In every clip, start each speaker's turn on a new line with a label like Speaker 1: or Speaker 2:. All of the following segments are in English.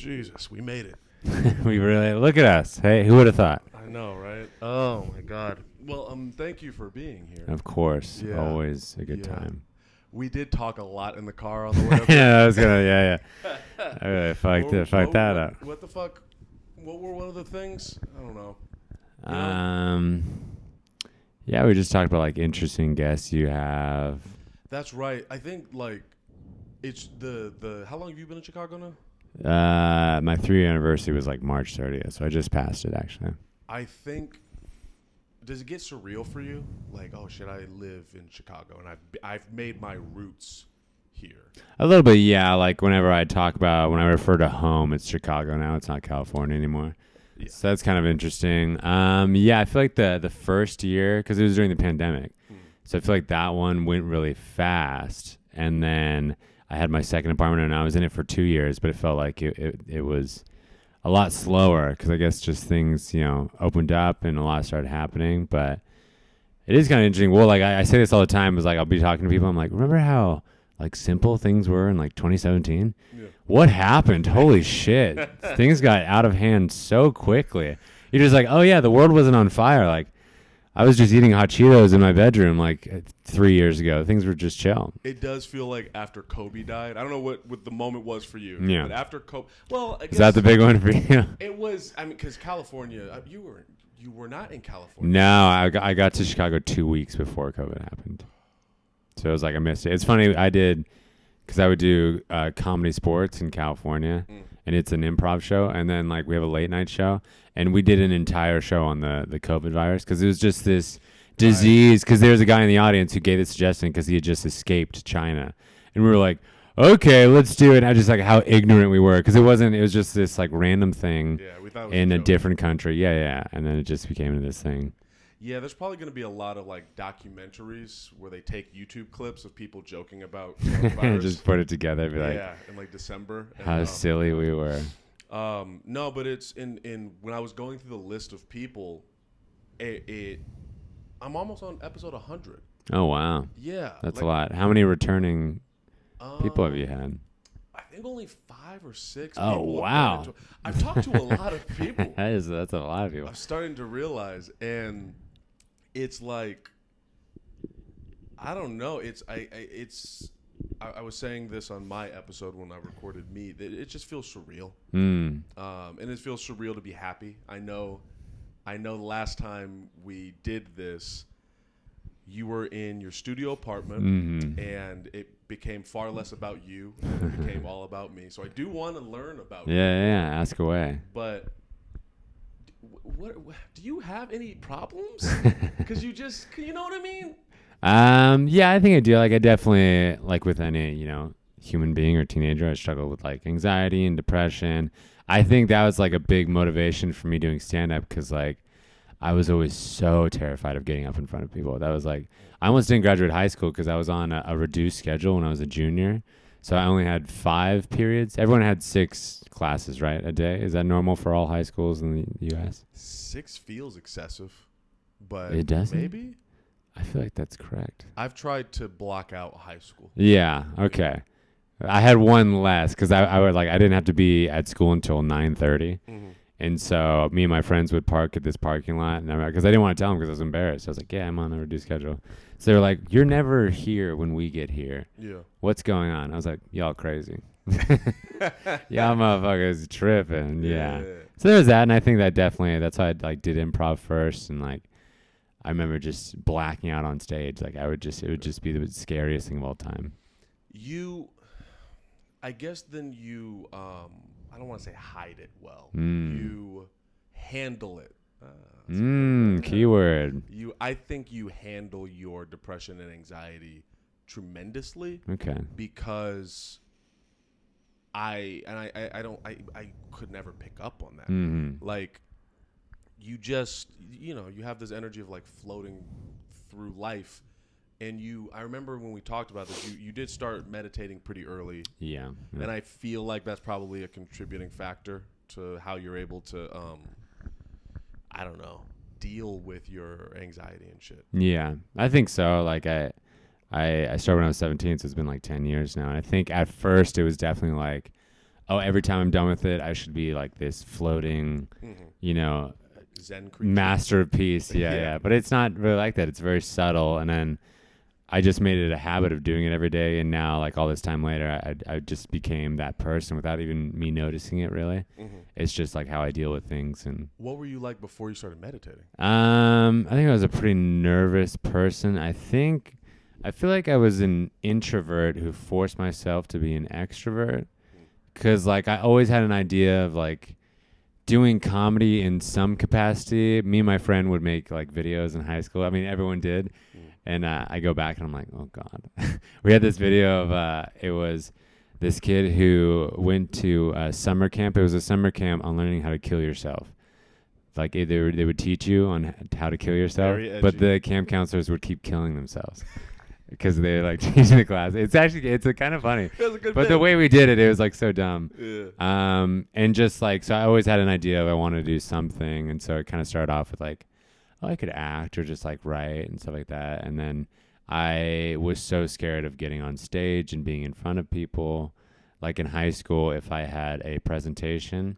Speaker 1: Jesus, we made it.
Speaker 2: We really look at us. Hey, who would have thought?
Speaker 1: I know, right? Oh my God. Well, thank you for being here.
Speaker 2: Of course,
Speaker 1: Yeah.
Speaker 2: always a good
Speaker 1: Yeah.
Speaker 2: time.
Speaker 1: We did talk a lot in the car on the way up.
Speaker 2: Yeah, I was gonna. Yeah. I really fucked that up.
Speaker 1: What the fuck? What were one of the things? I don't know.
Speaker 2: Yeah, we just talked about like interesting guests you have.
Speaker 1: That's right. I think like it's the. How long have you been in Chicago now?
Speaker 2: My 3-year anniversary was like March 30th, so I just passed it actually.
Speaker 1: I think. Does it get surreal for you? Like, oh shit, I live in Chicago and I've made my roots here.
Speaker 2: A little bit, yeah. Like when I refer to home, it's Chicago now. It's not California anymore.
Speaker 1: Yeah.
Speaker 2: So that's kind of interesting. Yeah, I feel like the first year, because it was during the pandemic, so I feel like that one went really fast. And then I had my second apartment, and I was in it for 2 years, but it felt like it was a lot slower because I guess just things, opened up and a lot started happening. But it is kind of interesting. Well, like I say this all the time, is like I'll be talking to people. I'm like, remember how like simple things were in like 2017? Yeah. What happened? Holy shit. Things got out of hand so quickly. You're just like, oh yeah, the world wasn't on fire. Like I was just eating hot Cheetos in my bedroom like 3 years ago. Things were just chill.
Speaker 1: It does feel like after Kobe died. I don't know what the moment was for you.
Speaker 2: Yeah.
Speaker 1: But after Kobe, well, I guess
Speaker 2: is that the big one for you?
Speaker 1: It was. I mean, because California, you were not in California.
Speaker 2: No, I got to Chicago 2 weeks before COVID happened. So it was like I missed it. It's funny. I did because I would do comedy sports in California, and it's an improv show, and then like we have a late night show. And we did an entire show on the COVID virus because it was just this disease. Because there was a guy in the audience who gave the suggestion because he had just escaped China. And we were like, okay, let's do it. And I just like how ignorant we were because it was just this like random thing
Speaker 1: we thought
Speaker 2: in a different country. Yeah. And then it just became into this thing.
Speaker 1: Yeah, there's probably going to be a lot of like documentaries where they take YouTube clips of people joking about coronavirus.
Speaker 2: Just put it together. Be like,
Speaker 1: in like December.
Speaker 2: How silly we were.
Speaker 1: No, but it's in when I was going through the list of people, I'm almost on episode 100.
Speaker 2: Oh wow.
Speaker 1: Yeah,
Speaker 2: that's a lot. How many returning people have you had?
Speaker 1: I think only 5 or 6.
Speaker 2: Oh wow.
Speaker 1: I've talked to a lot of people.
Speaker 2: That's a lot of people.
Speaker 1: I'm starting to realize, and it's like I don't know. I was saying this on my episode when I recorded me. That it just feels surreal, and it feels surreal to be happy. I know. The last time we did this, you were in your studio apartment, and it became far less about you, and it became all about me. So I do want to learn about you.
Speaker 2: Yeah. Ask away.
Speaker 1: But what do you have any problems? Because you know what I mean.
Speaker 2: Yeah, I think I do. Like I definitely, like with any, human being or teenager, I struggle with like anxiety and depression. I think that was like a big motivation for me doing stand-up because like I was always so terrified of getting up in front of people. That was like, I almost didn't graduate high school because I was on a reduced schedule when I was a junior. So I only had 5 periods. Everyone had 6 classes, right, a day. Is that normal for all high schools in the U.S.?
Speaker 1: 6 feels excessive, but
Speaker 2: it doesn't?
Speaker 1: Maybe.
Speaker 2: I feel like that's correct.
Speaker 1: I've tried to block out high school.
Speaker 2: Yeah. Okay. I had 1 less because I didn't have to be at school until 9:30, and so me and my friends would park at this parking lot, and because I didn't want to tell them because I was embarrassed. I was like, "Yeah, I'm on a reduced schedule." So they were like, "You're never here when we get here.
Speaker 1: Yeah.
Speaker 2: What's going on?" I was like, "Y'all crazy. Y'all motherfuckers tripping." Yeah. So there's that, and I think that's why I like did improv first, and like. I remember just blacking out on stage. Like it would just be the scariest thing of all time.
Speaker 1: I guess then you, I don't want to say hide it well. You handle it.
Speaker 2: Keyword.
Speaker 1: I think you handle your depression and anxiety tremendously.
Speaker 2: Okay.
Speaker 1: Because I could never pick up on that. Like. You just, you have this energy of like floating through life. And I remember when we talked about this, you did start meditating pretty early.
Speaker 2: Yeah.
Speaker 1: And I feel like that's probably a contributing factor to how you're able to, I don't know, deal with your anxiety and shit.
Speaker 2: Yeah, I think so. Like I started when I was 17, so it's been like 10 years now. And I think at first it was definitely like, oh, every time I'm done with it, I should be like this floating, you know,
Speaker 1: Zen creature.
Speaker 2: masterpiece. Yeah,
Speaker 1: Yeah.
Speaker 2: yeah. But it's not really like that. It's very subtle. And then I just made it a habit of doing it every day. And now, like all this time later, I just became that person without even me noticing it really. It's just like how I deal with things. And
Speaker 1: what were you like before you started meditating?
Speaker 2: I think I was a pretty nervous person. I feel like I was an introvert who forced myself to be an extrovert. Because, like, I always had an idea of, like, doing comedy in some capacity. Me and my friend would make, like, videos in high school. I mean, everyone did. And I go back and I'm like, oh, God. We had this video of, it was this kid who went to summer camp. It was a summer camp on learning how to kill yourself. Like, they would teach you on how to kill yourself. But the camp counselors would keep killing themselves. Because they're like teaching the class. It's a kind of funny. But the way we did it, it was like so dumb. Yeah. And just like, so I always had an idea of I wanted to do something. And so it kind of started off with like, oh, I could act or just like write and stuff like that. And then I was so scared of getting on stage and being in front of people. Like in high school, if I had a presentation,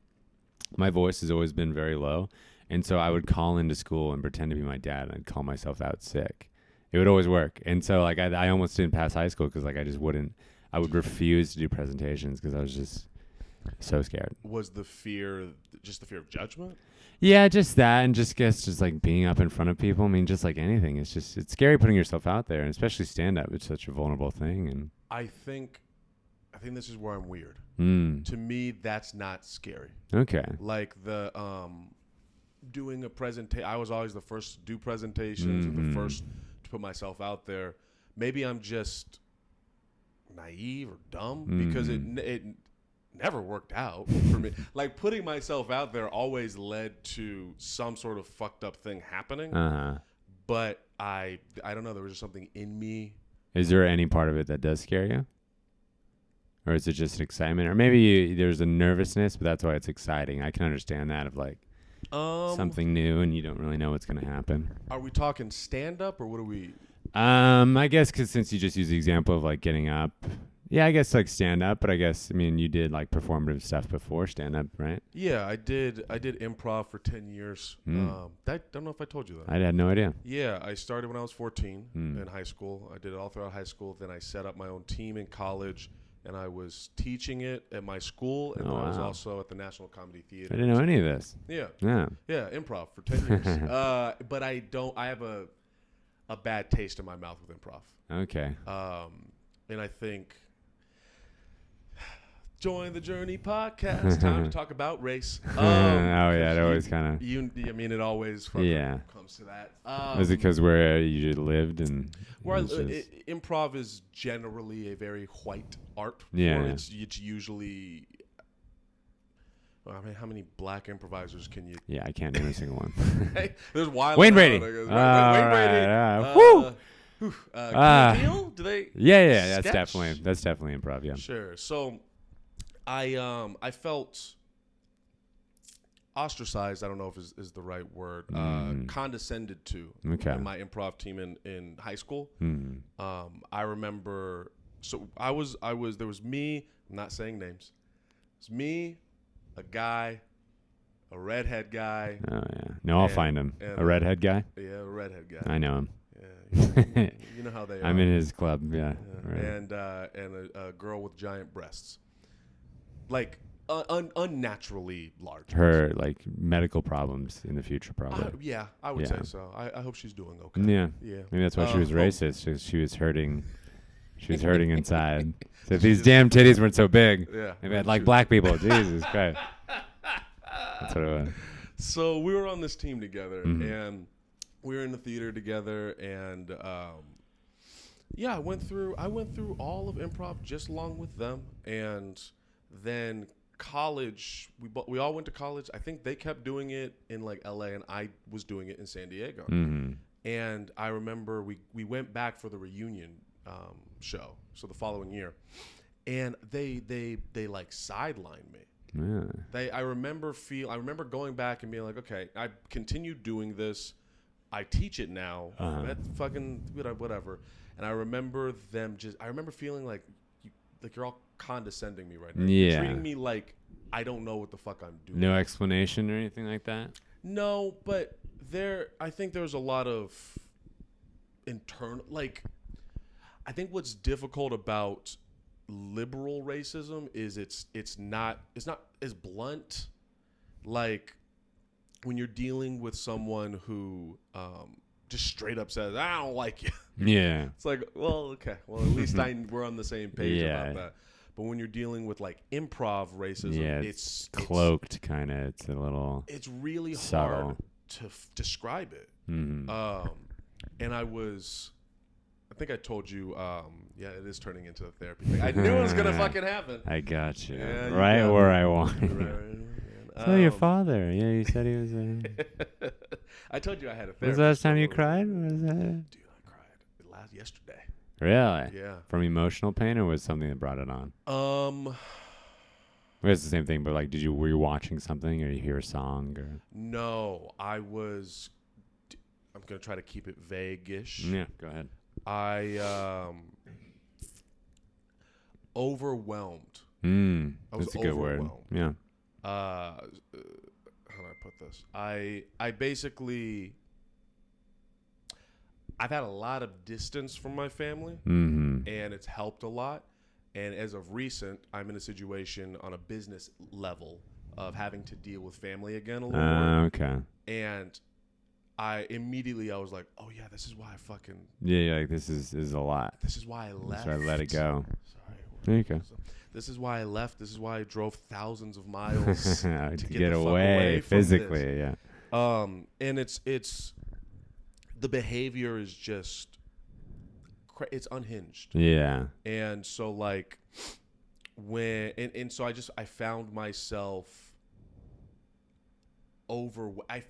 Speaker 2: my voice has always been very low. And so I would call into school and pretend to be my dad and I'd call myself out sick. It would always work. And so, like, I almost didn't pass high school because, like, I would refuse to do presentations because I was just so scared.
Speaker 1: Was the fear just the fear of judgment?
Speaker 2: Yeah, just that. And just like being up in front of people. I mean, just like anything. It's scary putting yourself out there, and especially stand up. It's such a vulnerable thing. And
Speaker 1: I think this is where I'm weird. To me, that's not scary.
Speaker 2: Okay.
Speaker 1: Like the, doing a presentation. I was always the first to do presentations and the first put myself out there. Maybe I'm just naive or dumb because it never worked out for me. Like putting myself out there always led to some sort of fucked up thing happening. But I don't know. There was just something in me.
Speaker 2: Is there any part of it that does scare you? Or is it just excitement? Or maybe there's a nervousness, but that's why it's exciting. I can understand that of like, something new and you don't really know what's going to happen.
Speaker 1: Are we talking stand-up or what are we?
Speaker 2: I guess because since you just use the example of like getting up. Yeah, I guess like stand-up, but I guess, I mean, you did like performative stuff before stand-up, right?
Speaker 1: Yeah, I did improv for 10 years. I don't know if I told you that.
Speaker 2: I had no idea.
Speaker 1: Yeah, I started when I was 14 in high school. I did it all throughout high school. Then I set up my own team in college. And I was teaching it at my school, and I was also at the National Comedy Theater.
Speaker 2: I didn't know any of this.
Speaker 1: Yeah, improv for 10 years. But I have a bad taste in my mouth with improv.
Speaker 2: Okay.
Speaker 1: And I think Join the Journey podcast. Time to talk about race.
Speaker 2: It always kind of.
Speaker 1: It always comes to that.
Speaker 2: Is it because where you lived and?
Speaker 1: Improv is generally a very white art.
Speaker 2: Yeah.
Speaker 1: It's usually. I mean, how many black improvisers can you?
Speaker 2: Yeah, I can't name a single one.
Speaker 1: Hey, there's Wilder.
Speaker 2: Wayne Brady.
Speaker 1: Wayne Brady.
Speaker 2: Woo.
Speaker 1: Do they?
Speaker 2: Yeah. That's definitely improv. Yeah.
Speaker 1: Sure. So, I felt ostracized. I don't know if is the right word. Condescended to in my improv team in high school. I remember. So I was. There was me. I'm not saying names. It's me, a guy, a redhead guy.
Speaker 2: Oh yeah. No, I'll find him. A redhead guy.
Speaker 1: Yeah, a redhead guy.
Speaker 2: I know him.
Speaker 1: Yeah, you know how they are.
Speaker 2: I'm in his club. Yeah. Right.
Speaker 1: And a girl with giant breasts, like unnaturally large.
Speaker 2: Her like medical problems in the future, probably.
Speaker 1: I would say so. I hope she's doing okay.
Speaker 2: Yeah. Maybe that's why she was racist. She was hurting. She was hurting inside. So if these damn titties weren't so big, maybe I'd like black people. Jesus Christ. That's what it was.
Speaker 1: So we were on this team together, and we were in the theater together, and I went through all of improv just along with them, and then college, we all went to college. I think they kept doing it in like LA, and I was doing it in San Diego. And I remember we went back for the reunion show, so the following year, and they like sidelined me. Yeah. I remember going back and being like, okay, I continued doing this. I teach it now. That's fucking whatever. And I remember feeling like you're all condescending me right now. You're treating me like I don't know what the fuck I'm doing.
Speaker 2: No explanation or anything like that?
Speaker 1: No, but I think there's a lot of internal, like, I think what's difficult about liberal racism is it's not as blunt. Like, when you're dealing with someone who just straight up says, I don't like you.
Speaker 2: Yeah.
Speaker 1: It's like, well, okay. Well, at least we're on the same page about that. But when you're dealing with, like, improv racism, it's
Speaker 2: cloaked kind of. It's a little
Speaker 1: It's really
Speaker 2: subtle.
Speaker 1: hard to describe it.
Speaker 2: Mm-hmm.
Speaker 1: And I think I told you, it is turning into a therapy thing. I knew it was going to fucking happen.
Speaker 2: I got you.
Speaker 1: Yeah,
Speaker 2: right where I want you.
Speaker 1: Right.
Speaker 2: So your father, you said he was
Speaker 1: I told you I had a therapist.
Speaker 2: When was the last time you cried?
Speaker 1: Dude, I cried yesterday.
Speaker 2: Really?
Speaker 1: Yeah.
Speaker 2: From emotional pain, or was it something that brought it on? It's the same thing, but like, were you watching something, or you hear a song, or?
Speaker 1: No, I'm gonna try to keep it vague-ish.
Speaker 2: Yeah, go ahead.
Speaker 1: Overwhelmed.
Speaker 2: That's a good word. Yeah.
Speaker 1: How do I put this? I basically, I've had a lot of distance from my family, and it's helped a lot. And as of recent, I'm in a situation on a business level of having to deal with family again a little more.
Speaker 2: Okay.
Speaker 1: And I was like, oh yeah, this is why I fucking.
Speaker 2: Yeah, like this is a lot.
Speaker 1: This is why I left.
Speaker 2: So I let it go.
Speaker 1: Sorry.
Speaker 2: There you go.
Speaker 1: This is why I left. This is why I drove thousands of miles
Speaker 2: to
Speaker 1: get the
Speaker 2: away
Speaker 1: fuck away
Speaker 2: physically.
Speaker 1: From
Speaker 2: this.
Speaker 1: Yeah. And it's the behavior is just it's unhinged.
Speaker 2: Yeah.
Speaker 1: And so like so I found myself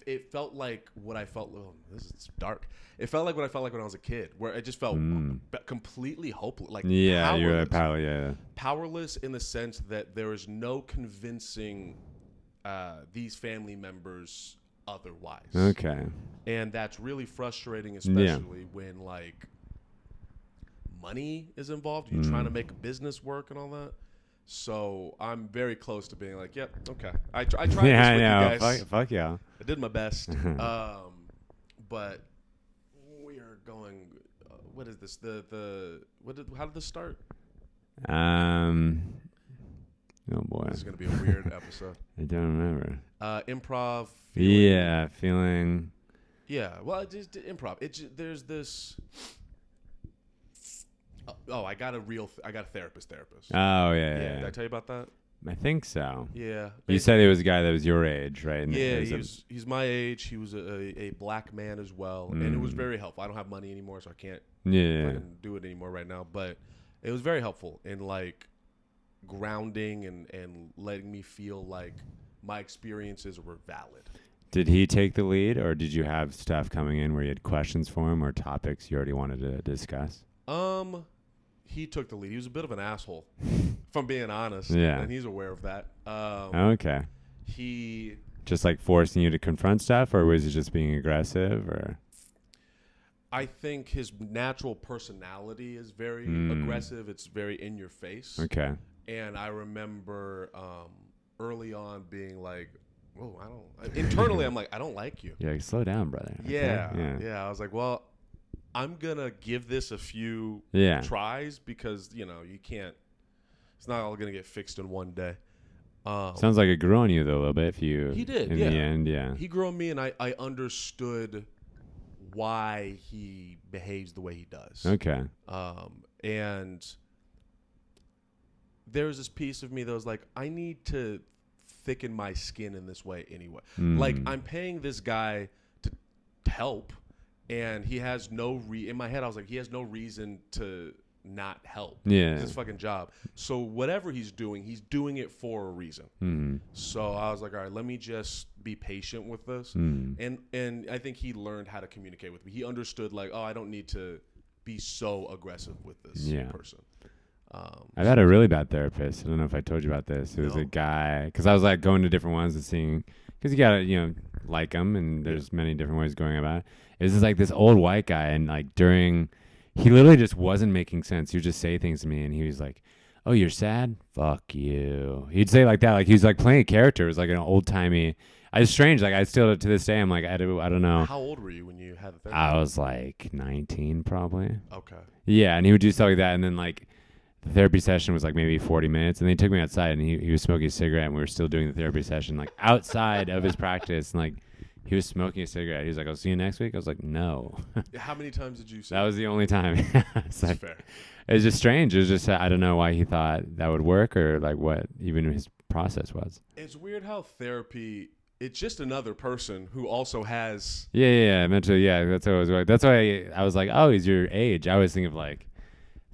Speaker 1: it felt like what I felt. Oh, this is dark. It felt like what I felt like when I was a kid, where I just felt completely hopeless. Like
Speaker 2: powerless.
Speaker 1: You're like
Speaker 2: powerless. Yeah.
Speaker 1: Powerless in the sense that there is no convincing these family members otherwise.
Speaker 2: Okay.
Speaker 1: And that's really frustrating, especially when like money is involved. You're trying to make a business work and all that. So I'm very close to being like, yep, okay. I tried this with you guys.
Speaker 2: Fuck yeah.
Speaker 1: I did my best. But we are going. What is this? How did this start?
Speaker 2: Oh boy.
Speaker 1: This is gonna be a weird episode.
Speaker 2: I don't remember.
Speaker 1: Improv.
Speaker 2: Feeling.
Speaker 1: Yeah. Well, just improv. There's this. I got a therapist.
Speaker 2: Oh yeah.
Speaker 1: Did I tell you about that?
Speaker 2: I think so.
Speaker 1: Yeah.
Speaker 2: You said it was a guy that was your age, right? And
Speaker 1: yeah, he's my age. He was a black man as well, and it was very helpful. I don't have money anymore, so I can't do it anymore right now. But it was very helpful in like grounding and letting me feel like my experiences were valid.
Speaker 2: Did he take the lead, or did you have stuff coming in where you had questions for him or topics you already wanted to discuss?
Speaker 1: He took the lead. He was a bit of an asshole, if I'm being honest.
Speaker 2: Yeah.
Speaker 1: And he's aware of that.
Speaker 2: Okay.
Speaker 1: He
Speaker 2: just like forcing you to confront stuff, or was he just being aggressive, or?
Speaker 1: I think his natural personality is very aggressive. It's very in your face.
Speaker 2: Okay.
Speaker 1: And I remember early on being like, whoa, internally I'm like, I don't like you.
Speaker 2: Yeah, slow down, brother.
Speaker 1: Yeah. I was like, well, I'm going to give this a few tries because, you can't, it's not all going to get fixed in one day.
Speaker 2: Sounds like it grew on you, though, a little bit. He did, in the end, yeah.
Speaker 1: He grew on me, and I understood why he behaves the way he does.
Speaker 2: Okay.
Speaker 1: And there's this piece of me that was like, I need to thicken my skin in this way anyway. Like, I'm paying this guy to help. And he has in my head, I was like, he has no reason to not help.
Speaker 2: Yeah.
Speaker 1: It's his fucking job. So whatever he's doing it for a reason. So I was like, all right, let me just be patient with this. And I think he learned how to communicate with me. He understood like, oh, I don't need to be so aggressive with this person.
Speaker 2: I've had a really bad therapist. I don't know if I told you about this. It was a guy, because I was like going to different ones and seeing, because you gotta, like them, and there's many different ways going about it. It was just like this old white guy, and like he literally just wasn't making sense. He would just say things to me, and he was like, "Oh, you're sad? Fuck you." He'd say like that, like he was like playing a character. It was like an old timey. It's strange. Like I still to this day, I'm like I don't know.
Speaker 1: How old were you when you had the therapy?
Speaker 2: I was like 19 probably.
Speaker 1: Okay.
Speaker 2: Yeah, and he would do stuff like that, and then like the therapy session was like maybe 40 minutes, and they took me outside, and he was smoking a cigarette, and we were still doing the therapy session like outside of his practice, and like he was smoking a cigarette. He was like, "I'll see you next week." I was like, "No."
Speaker 1: How many times did you say
Speaker 2: That was the only time. It's like,
Speaker 1: fair.
Speaker 2: it was just strange. It was just I don't know why he thought that would work or like what even his process was.
Speaker 1: It's weird how therapy, it's just another person who also has.
Speaker 2: Yeah. Eventually, yeah. That's what I was. That's why I was like, oh, he's your age. I always think of like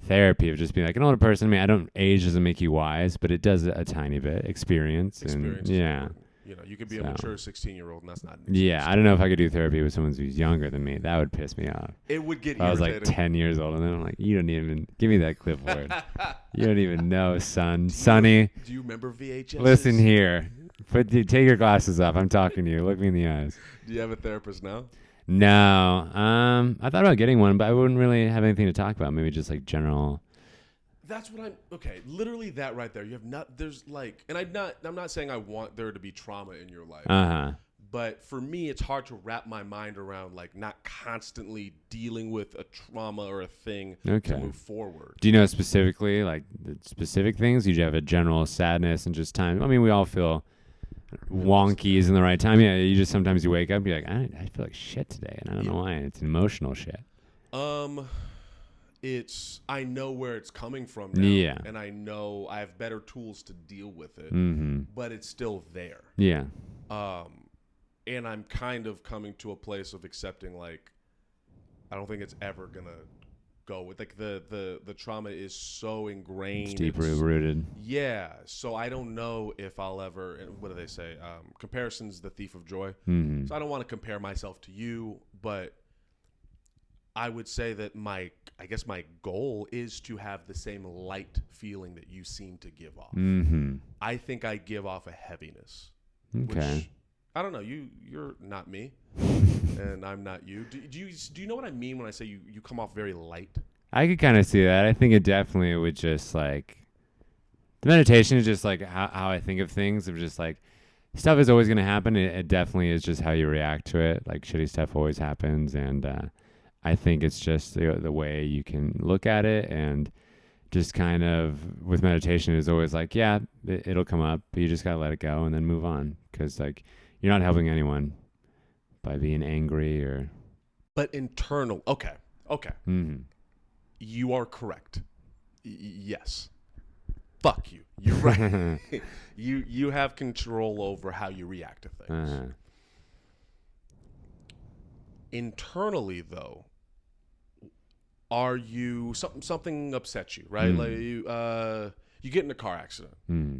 Speaker 2: therapy of just being like an older person. I mean, I don't age doesn't make you wise, but it does a tiny bit. Experience and yeah.
Speaker 1: You know, you could be a mature 16-year-old, and that's not.
Speaker 2: Yeah, I don't know if I could do therapy with someone who's younger than me. That would piss me off.
Speaker 1: It would get.
Speaker 2: I was like 10 years old, and then I'm like, you don't even give me that clipboard. You don't even know, Sonny.
Speaker 1: Do you remember VHS?
Speaker 2: Listen here. Take your glasses off. I'm talking to you. Look me in the eyes.
Speaker 1: Do you have a therapist now?
Speaker 2: No. I thought about getting one, but I wouldn't really have anything to talk about. Maybe just like general.
Speaker 1: That's what I'm. Okay, literally that right there. You have not. There's like, and I'm not saying I want there to be trauma in your life. But for me, it's hard to wrap my mind around like not constantly dealing with a trauma or a thing to move forward.
Speaker 2: Do you know specifically like the specific things? You have a general sadness and just time. I mean, we all feel wonkies in the right time. Yeah, you just sometimes you wake up, you're like, I feel like shit today, and I don't know why. It's emotional shit.
Speaker 1: It's I know where it's coming from now,
Speaker 2: yeah,
Speaker 1: and I know I have better tools to deal with it, but it's still there.
Speaker 2: Yeah.
Speaker 1: And I'm kind of coming to a place of accepting like I don't think it's ever gonna go with like the trauma is so ingrained,
Speaker 2: it's deeply rooted.
Speaker 1: Yeah, so I don't know if I'll ever. And what do they say? Comparison's the thief of joy. So I don't want to compare myself to you, but I would say that my goal is to have the same light feeling that you seem to give off. I think I give off a heaviness.
Speaker 2: Okay.
Speaker 1: Which, I don't know. You're not me, and I'm not you. Do you know what I mean when I say you come off very light?
Speaker 2: I could kind of see that. I think it definitely would just like the meditation is just like how I think of things. Of just like stuff is always going to happen. It definitely is just how you react to it. Like shitty stuff always happens, and I think it's just the way you can look at it, and just kind of with meditation is always like, yeah, it'll come up, but you just got to let it go and then move on. Because like you're not helping anyone by being angry or.
Speaker 1: But internal. Okay. You are correct. Yes. Fuck you. You're right. You have control over how you react to things. Internally, though, are you something upsets you, right? Like you get in a car accident.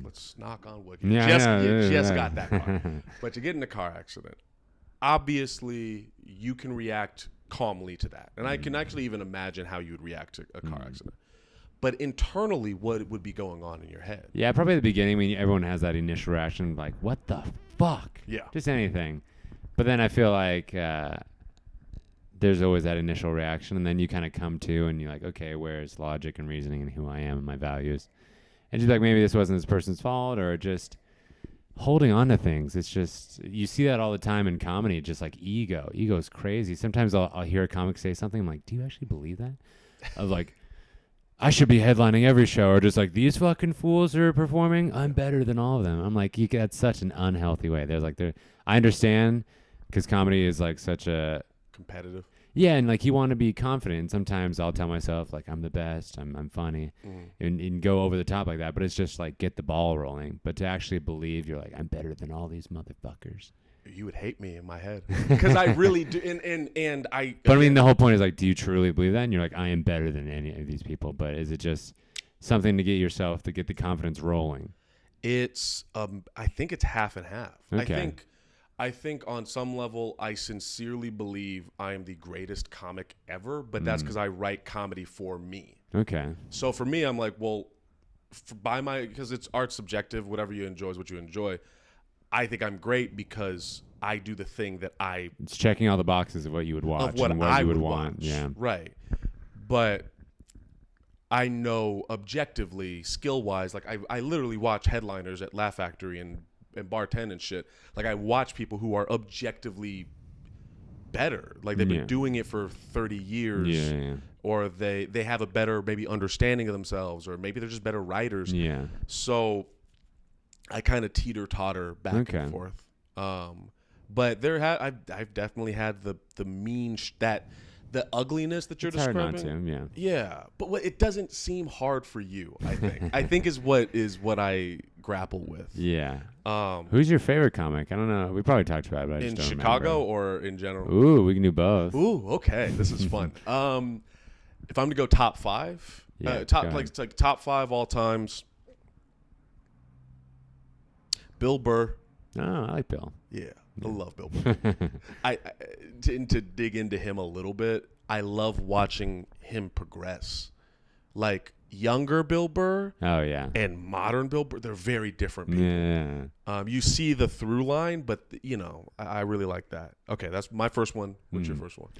Speaker 1: Let's knock on wood. You just got that car, but you get in a car accident. Obviously, you can react calmly to that, and I can actually even imagine how you would react to a car accident. But internally, what would be going on in your head?
Speaker 2: Yeah, probably at the beginning. I mean, everyone has that initial reaction, like, "What the fuck?"
Speaker 1: Yeah,
Speaker 2: just anything. But then I feel like there's always that initial reaction, and then you kind of come to, and you're like, "Okay, where's logic and reasoning and who I am and my values?" And just like maybe this wasn't this person's fault, or just holding on to things. It's just you see that all the time in comedy. Just like ego. Ego's crazy. Sometimes I'll hear a comic say something. I'm like, "Do you actually believe that?" I was like. I should be headlining every show, or just like these fucking fools are performing. I'm better than all of them. I'm like, that's such an unhealthy way. There's like, I understand because comedy is like such a
Speaker 1: competitive.
Speaker 2: Yeah, and like you want to be confident. Sometimes I'll tell myself like I'm the best. I'm funny, and go over the top like that. But it's just like get the ball rolling. But to actually believe you're like I'm better than all these motherfuckers.
Speaker 1: You would hate me in my head because I really do, and I.
Speaker 2: But I mean, the whole point is like, do you truly believe that? And you're like, I am better than any of these people. But is it just something to get yourself to get the confidence rolling?
Speaker 1: It's I think it's half and half.
Speaker 2: Okay.
Speaker 1: I think on some level, I sincerely believe I am the greatest comic ever. But that's because I write comedy for me.
Speaker 2: Okay.
Speaker 1: So for me, I'm like, well, because it's art subjective. Whatever you enjoy is what you enjoy. I think I'm great because I do the thing that
Speaker 2: It's checking all the boxes of what you would watch
Speaker 1: of what
Speaker 2: and what
Speaker 1: I
Speaker 2: you would
Speaker 1: would
Speaker 2: want.
Speaker 1: Watch.
Speaker 2: Yeah.
Speaker 1: Right. But I know objectively, skill wise, like I literally watch headliners at Laugh Factory and bartend and shit. Like I watch people who are objectively better. Like they've been doing it for 30 years. Or they have a better maybe understanding of themselves, or maybe they're just better writers.
Speaker 2: Yeah.
Speaker 1: So I kind of teeter-totter back and forth. But I've definitely had the mean the ugliness that you're describing.
Speaker 2: Hard not to,
Speaker 1: yeah. But it doesn't seem hard for you, I think. I think is what I grapple with.
Speaker 2: Yeah. Who's your favorite comic? I don't know. We probably talked about it, but I just don't
Speaker 1: Chicago
Speaker 2: remember.
Speaker 1: or in general?
Speaker 2: Ooh, we can do both.
Speaker 1: Ooh, okay. This is fun. If I'm to go top 5, top 5 all times. Bill Burr.
Speaker 2: Oh, I like Bill.
Speaker 1: Yeah. I love Bill Burr. To dig into him a little bit, I love watching him progress. Like younger Bill Burr, and modern Bill Burr, they're very different people.
Speaker 2: Yeah.
Speaker 1: You see the through line, but I really like that. Okay, that's my first one. What's your first one?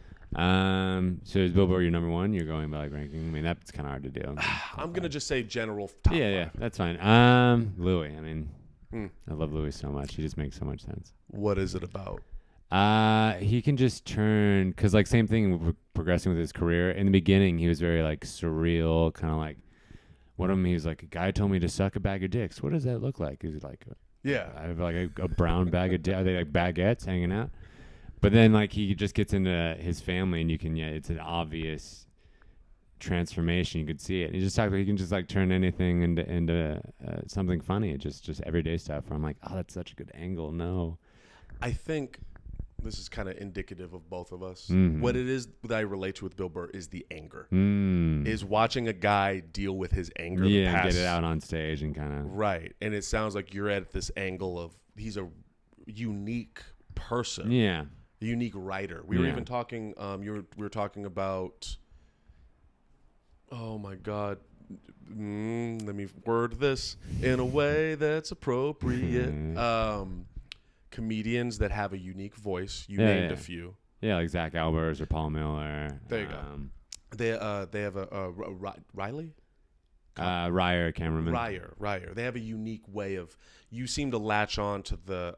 Speaker 2: So is Bill Burr your number one? You're going by like ranking. I mean, that's kind of hard to do.
Speaker 1: I'm gonna just say general top 5.
Speaker 2: Yeah, that's fine. Louis. I mean, I love Louis so much. He just makes so much sense.
Speaker 1: What is it about?
Speaker 2: He can just turn, because like same thing progressing with his career. In the beginning, he was very like surreal, kind of like he was like, a guy told me to suck a bag of dicks. What does that look like? He's like, I have like a brown bag of dicks. Are they like baguettes hanging out? But then like he just gets into his family, and you can it's an obvious transformation. You could see it. He just talked. He can just like turn anything into something funny. Just everyday stuff. Where I'm like, oh, that's such a good angle. No,
Speaker 1: I think this is kind of indicative of both of us.
Speaker 2: Mm-hmm.
Speaker 1: What it is that I relate to with Bill Burr is the anger. Is watching a guy deal with his anger.
Speaker 2: Yeah, get it out on stage and kind of
Speaker 1: right. And it sounds like you're at this angle of he's a unique person.
Speaker 2: Yeah,
Speaker 1: a unique writer. We were even talking. We were talking about. Oh my God. Let me word this in a way that's appropriate. Comedians that have a unique voice. You named a few.
Speaker 2: Yeah, like Zach Albers or Paul Miller.
Speaker 1: There you go. They have a Riley?
Speaker 2: Ryer, cameraman.
Speaker 1: Ryer. They have a unique way of. You seem to latch on to the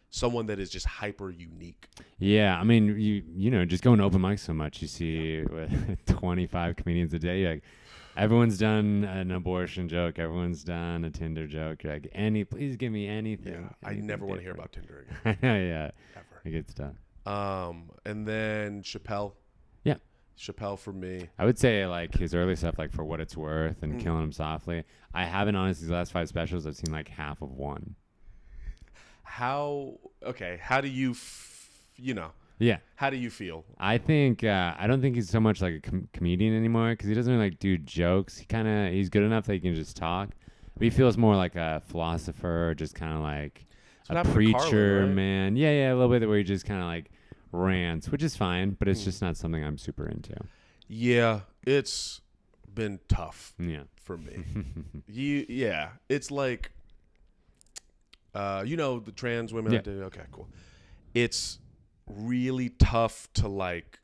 Speaker 1: someone that is just hyper unique.
Speaker 2: Yeah, I mean, you just going to open mic so much. You see 25 comedians a day. You're like, everyone's done an abortion joke. Everyone's done a Tinder joke. You're like, please give me anything.
Speaker 1: Yeah, I never want to hear about Tinder again.
Speaker 2: I know, yeah.
Speaker 1: Ever.
Speaker 2: It gets tough.
Speaker 1: And then Chappelle.
Speaker 2: Yeah.
Speaker 1: Chappelle for me.
Speaker 2: I would say like his early stuff, like For What It's Worth and Killing Him Softly. I haven't, honestly, these last 5 specials, I've seen like half of one.
Speaker 1: How do you,
Speaker 2: Yeah.
Speaker 1: How do you feel?
Speaker 2: I think I don't think he's so much like a comedian anymore, because he doesn't really like do jokes. He's good enough that he can just talk. But he feels more like a philosopher, just kind of like a preacher,
Speaker 1: Carlin, right?
Speaker 2: man. Yeah, a little bit where he just kind of like rants, which is fine, but it's just not something I'm super into.
Speaker 1: Yeah, it's been tough.
Speaker 2: Yeah,
Speaker 1: for me. It's like, the trans women.
Speaker 2: Yeah.
Speaker 1: Okay, cool. It's really tough to like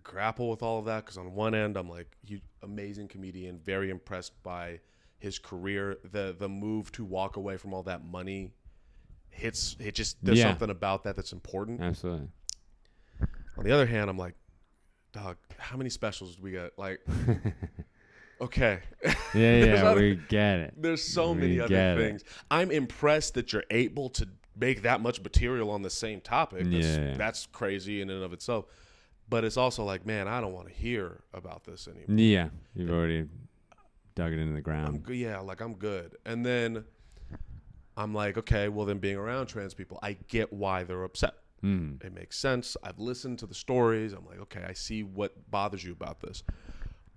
Speaker 1: grapple with all of that, because on one end I'm like, amazing comedian, very impressed by his career. The move to walk away from all that money hits. There's something about that that's important.
Speaker 2: Absolutely.
Speaker 1: On the other hand, I'm like, dog, how many specials do we got? Like, okay.
Speaker 2: Yeah, we get it.
Speaker 1: There's so many other things. I'm impressed that you're able to make that much material on the same topic. That's crazy in and of itself. But it's also like, man, I don't want to hear about this anymore.
Speaker 2: Yeah, you've already dug it into the ground.
Speaker 1: I'm good. And then I'm like, okay, well then being around trans people, I get why they're upset. It makes sense. I've listened to the stories. I'm like, okay, I see what bothers you about this.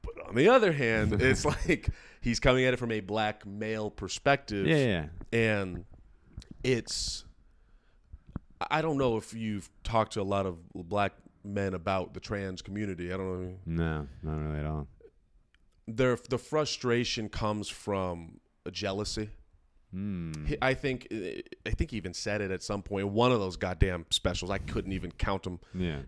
Speaker 1: But on the other hand, it's like he's coming at it from a black male perspective.
Speaker 2: Yeah.
Speaker 1: And I don't know if you've talked to a lot of black men about the trans community. I don't know.
Speaker 2: No, not really at all.
Speaker 1: The frustration comes from a jealousy. I think he even said it at some point in one of those goddamn specials. I couldn't even count them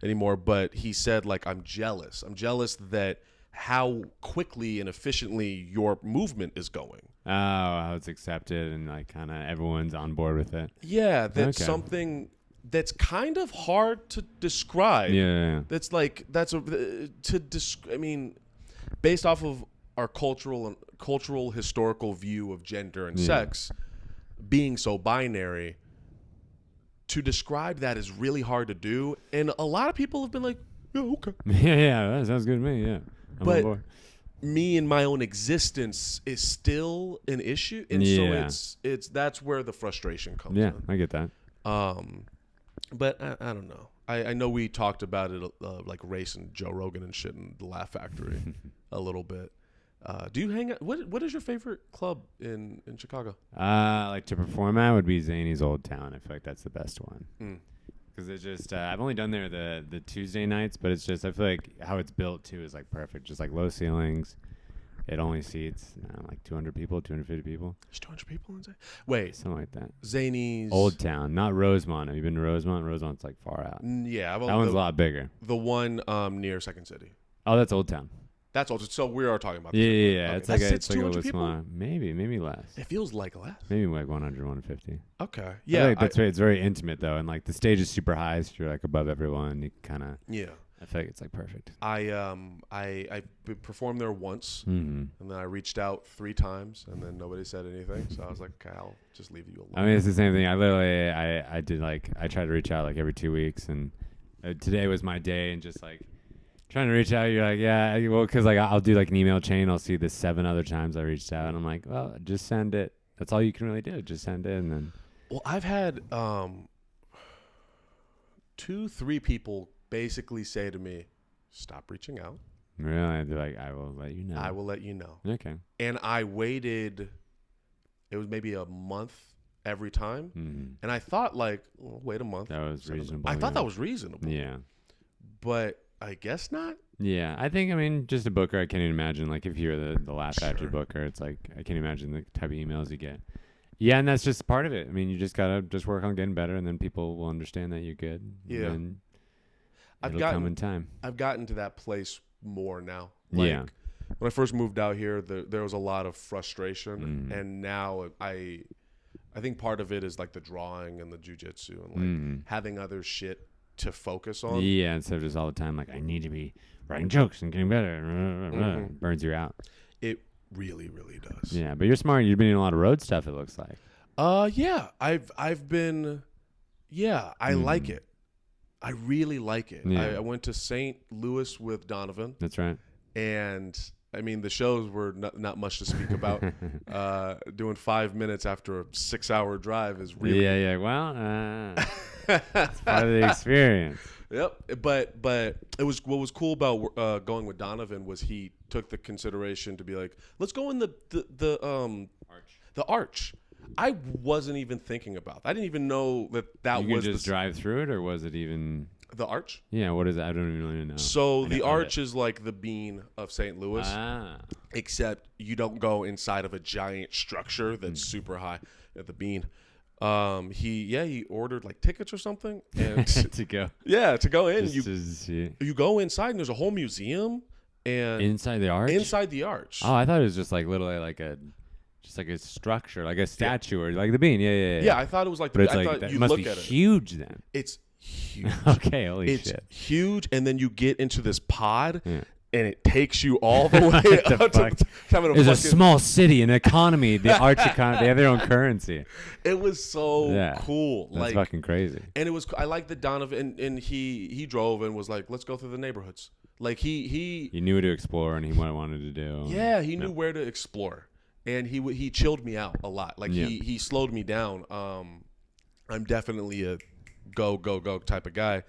Speaker 1: anymore. But he said, like, I'm jealous. I'm jealous that how quickly and efficiently your movement is going.
Speaker 2: Oh, how it's accepted and like kind of everyone's on board with it.
Speaker 1: Yeah, that's something that's kind of hard to describe.
Speaker 2: Yeah.
Speaker 1: That's like I mean, based off of our cultural historical view of gender and sex being so binary, to describe that is really hard to do. And a lot of people have been like, yeah, okay.
Speaker 2: Yeah, that sounds good to me. Yeah. I'm on board.
Speaker 1: Me and my own existence is still an issue. And so it's that's where the frustration comes in.
Speaker 2: Yeah, I get that.
Speaker 1: But I don't know. I know we talked about it like race and Joe Rogan and shit in the Laugh Factory a little bit. Do you hang out? What is your favorite club in Chicago?
Speaker 2: Like to perform at would be Zany's Old Town. I feel like that's the best one. Because it's just I've only done there the Tuesday nights, but it's just I feel like how it's built too is like perfect. Just like low ceilings. It only seats like 200 people, 250 people.
Speaker 1: There's 200 people in Zany? Wait.
Speaker 2: Something like that.
Speaker 1: Zany's
Speaker 2: Old Town, not Rosemont. Have you been to Rosemont? Rosemont's like far out.
Speaker 1: Yeah.
Speaker 2: That one's a lot bigger.
Speaker 1: The one near Second City.
Speaker 2: Oh, that's Old Town.
Speaker 1: That's all. So we are talking about.
Speaker 2: Yeah.
Speaker 1: Okay.
Speaker 2: It's like it's like a little
Speaker 1: people?
Speaker 2: smaller. Maybe less.
Speaker 1: It feels like less.
Speaker 2: Maybe like 100, 150.
Speaker 1: Okay. Yeah.
Speaker 2: It's very intimate though, and like the stage is super high, so you're like above everyone. You kind of.
Speaker 1: Yeah.
Speaker 2: I feel like it's like perfect.
Speaker 1: I performed there once,
Speaker 2: and
Speaker 1: then I reached out 3 times, and then nobody said anything. So I was like, okay, I'll just leave you alone.
Speaker 2: I mean, it's the same thing. I did like I try to reach out like every 2 weeks, and today was my day, and just like trying to reach out. You're like, yeah, well, because like I'll do like an email chain. I'll see the 7 other times I reached out, and I'm like, well, just send it. That's all you can really do. Just send it, and then.
Speaker 1: Well, I've had 2-3 people basically say to me, stop reaching out.
Speaker 2: Really? They're like, I will let you know.
Speaker 1: I will let you know.
Speaker 2: Okay.
Speaker 1: And I waited, it was maybe a month every time. And I thought like, well, wait a month.
Speaker 2: That was reasonable.
Speaker 1: I thought that was reasonable.
Speaker 2: Yeah.
Speaker 1: But I guess not.
Speaker 2: Yeah. I mean, just a booker, I can't even imagine. Like if you're the Laugh Factory booker, it's like, I can't imagine the type of emails you get. Yeah. And that's just part of it. I mean, you just got to work on getting better, and then people will understand that you're good.
Speaker 1: Yeah.
Speaker 2: And it'll come in time.
Speaker 1: I've gotten to that place more now. Like, when I first moved out here, there was a lot of frustration, and now I think part of it is like the drawing and the jujitsu and like having other shit to focus on.
Speaker 2: Yeah, instead of just all the time like I need to be writing jokes and getting better. Burns you out.
Speaker 1: It really, really does.
Speaker 2: Yeah, but you're smart. You've been doing a lot of road stuff. It looks like.
Speaker 1: Yeah, I've been. Yeah, I like it. I really like it.
Speaker 2: Yeah.
Speaker 1: I went to St. Louis with Donovan.
Speaker 2: That's right.
Speaker 1: And I mean, the shows were not much to speak about. Doing 5 minutes after a 6-hour drive is really.
Speaker 2: Yeah. Well, it's part of the experience.
Speaker 1: Yep. But it was what was cool about going with Donovan was he took the consideration to be like, let's go in the
Speaker 2: Arch.
Speaker 1: The arch. I wasn't even thinking about that. I didn't even know that
Speaker 2: you
Speaker 1: was
Speaker 2: could just drive through it, or was it even
Speaker 1: the arch?
Speaker 2: Yeah, what is it? I don't even really know.
Speaker 1: So the arch is like the bean of St. Louis, except you don't go inside of a giant structure that's super high at the bean. He ordered like tickets or something and
Speaker 2: to go.
Speaker 1: Yeah, to go in. You go inside and there's a whole museum and
Speaker 2: inside the arch.
Speaker 1: Inside the arch.
Speaker 2: Oh, I thought it was just like literally like a. Just like a structure, like a statue, or like the bean. Yeah.
Speaker 1: I thought it was like.
Speaker 2: But it's I thought you must look be at huge then.
Speaker 1: It's huge.
Speaker 2: Okay, holy
Speaker 1: it's
Speaker 2: shit.
Speaker 1: It's huge, and then you get into this pod, and it takes you all the way up to
Speaker 2: It's a small city, an economy. The arch economy, they have their own currency.
Speaker 1: It was so cool.
Speaker 2: That's fucking crazy.
Speaker 1: And it was. I like the Donovan, and he drove and was like, "Let's go through the neighborhoods." Like he
Speaker 2: knew what to explore and what he wanted to do.
Speaker 1: Yeah, he knew where to explore. And he chilled me out a lot. Like he slowed me down. I'm definitely a go type of guy.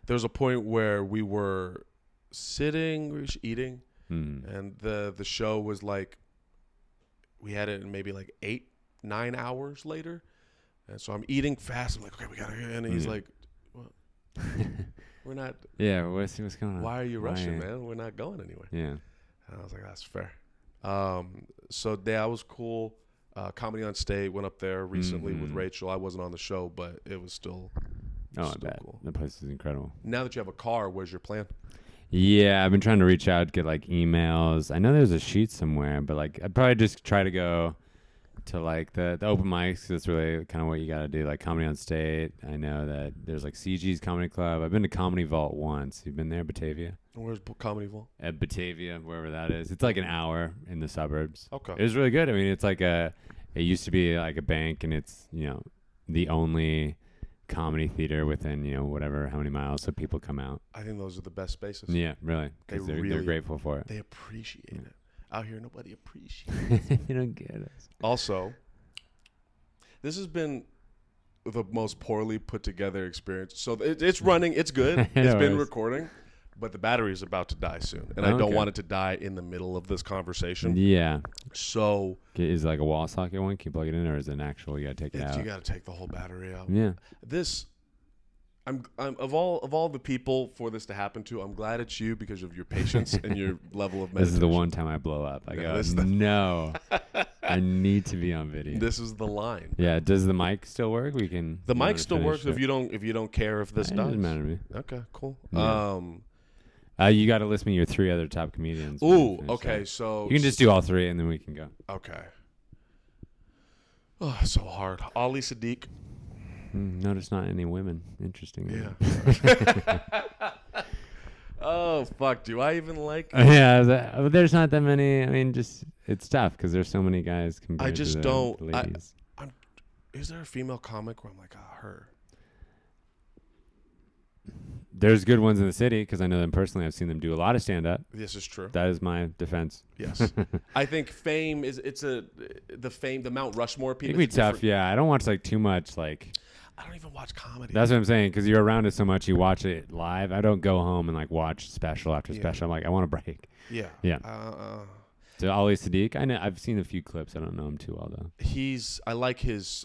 Speaker 1: There was a point where we were sitting, we were eating, and the show was like, we had it in maybe like 8-9 hours later. And so I'm eating fast. I'm like, okay, we gotta go. And he's like, what? We're not.
Speaker 2: Yeah, what's going on?
Speaker 1: Why are you rushing, man? We're not going anywhere.
Speaker 2: Yeah.
Speaker 1: And I was like, that's fair. So that was cool. Comedy on State went up there recently with Rachel. I wasn't on the show, but it was still
Speaker 2: I bet. Cool. The place is incredible.
Speaker 1: Now that you have a car, where's your plan?
Speaker 2: Yeah, I've been trying to reach out, get like emails. I know there's a sheet somewhere, but like I'd probably just try to go to like the open mics. 'Cause that's really kind of what you got to do. Like Comedy on State. I know that there's like CG's Comedy Club. I've been to Comedy Vault once. You've been there, Batavia?
Speaker 1: Where's Comedy Vault?
Speaker 2: At Batavia, wherever that is. It's like an hour in the suburbs.
Speaker 1: Okay.
Speaker 2: It was really good. I mean, it's like it used to be like a bank, and it's, the only comedy theater within, whatever, how many miles, so people come out.
Speaker 1: I think those are the best spaces.
Speaker 2: Yeah, really. Because they're grateful for it.
Speaker 1: They appreciate it. Out here, nobody appreciates it.
Speaker 2: You don't get us.
Speaker 1: Also, this has been the most poorly put together experience. So it's running. It's good. It's been recording. But the battery is about to die soon. And I don't want it to die in the middle of this conversation.
Speaker 2: Yeah.
Speaker 1: So.
Speaker 2: Is it like a wall socket one? Can you plug it in? Or is it an actual, you got to take it out?
Speaker 1: You got to take the whole battery out.
Speaker 2: Yeah.
Speaker 1: I'm of all the people for this to happen to, I'm glad it's you because of your patience and your level of meditation.
Speaker 2: This is the one time I blow up. I go, no, I need to be on video.
Speaker 1: This is the line.
Speaker 2: Yeah. Does the mic still work? The
Speaker 1: mic still works if you don't care if this does. It
Speaker 2: doesn't matter to me.
Speaker 1: Okay, cool.
Speaker 2: Yeah. You got to list me your 3 other top comedians.
Speaker 1: Ooh, okay. So
Speaker 2: you can just do all 3 and then we can go.
Speaker 1: Okay. Oh, so hard. Ali Sadiq.
Speaker 2: Notice not any women. Interesting.
Speaker 1: Yeah. Oh, fuck. Do I even like?
Speaker 2: Yeah. There's not that many. I mean, just it's tough because there's so many guys compared to the ladies.
Speaker 1: Is there a female comic where I'm like, her?
Speaker 2: There's good ones in the city because I know them personally. I've seen them do a lot of stand-up.
Speaker 1: This is true.
Speaker 2: That is my defense.
Speaker 1: Yes. I think fame is the Mount Rushmore people.
Speaker 2: It can be tough. Yeah, I don't watch like too much like.
Speaker 1: I don't even watch comedy.
Speaker 2: That's what I'm saying because you're around it so much. You watch it live. I don't go home and like watch special after special. I'm like, I want a break.
Speaker 1: Yeah.
Speaker 2: Yeah. So Ali Sadiq, I've seen a few clips. I don't know him too well though.
Speaker 1: I like his